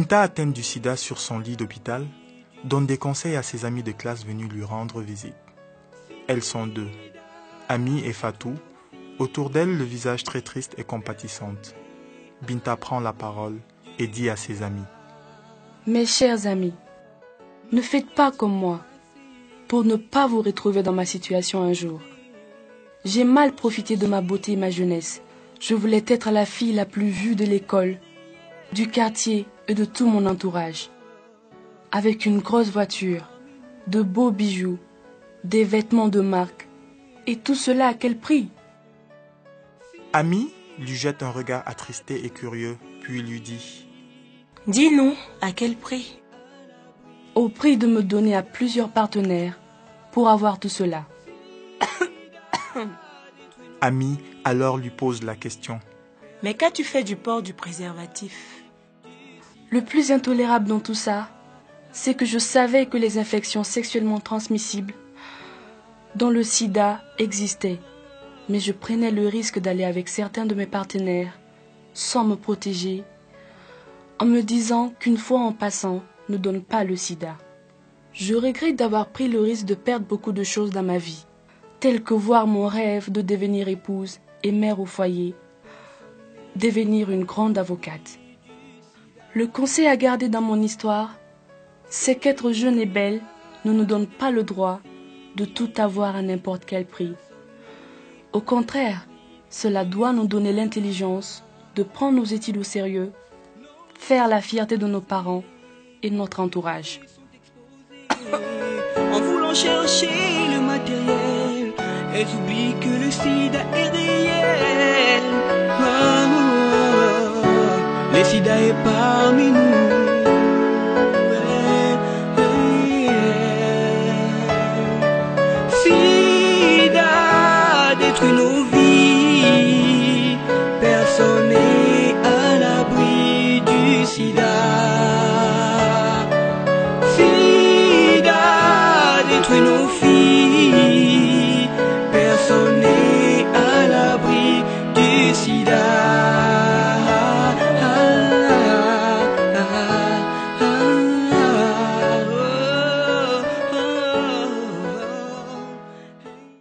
Binta, atteinte du sida sur son lit d'hôpital, donne des conseils à ses amis de classe venus lui rendre visite. Elles sont deux, Ami et Fatou, autour d'elle le visage très triste et compatissante. Binta prend la parole et dit à ses amis: Mes chers amis, ne faites pas comme moi, pour ne pas vous retrouver dans ma situation un jour. J'ai mal profité de ma beauté et ma jeunesse. Je voulais être la fille la plus vue de l'école, du quartier et de tout mon entourage. Avec une grosse voiture, de beaux bijoux, des vêtements de marque. Et tout cela à quel prix? Ami lui jette un regard attristé et curieux, puis lui dit: Dis-nous, à quel prix? Au prix de me donner à plusieurs partenaires pour avoir tout cela. Ami alors lui pose la question: Mais qu'as-tu fait du port du préservatif? Le plus intolérable dans tout ça, c'est que je savais que les infections sexuellement transmissibles, dont le sida, existaient. Mais je prenais le risque d'aller avec certains de mes partenaires, sans me protéger, en me disant qu'une fois en passant ne donne pas le sida. Je regrette d'avoir pris le risque de perdre beaucoup de choses dans ma vie, telles que voir mon rêve de devenir épouse et mère au foyer, devenir une grande avocate. Le conseil à garder dans mon histoire, c'est qu'être jeune et belle ne nous donne pas le droit de tout avoir à n'importe quel prix. Au contraire, cela doit nous donner l'intelligence de prendre nos études au sérieux, faire la fierté de nos parents et de notre entourage. En voulant chercher le matériel, elles oublient que le sida est réel. Le sida est parmi nous.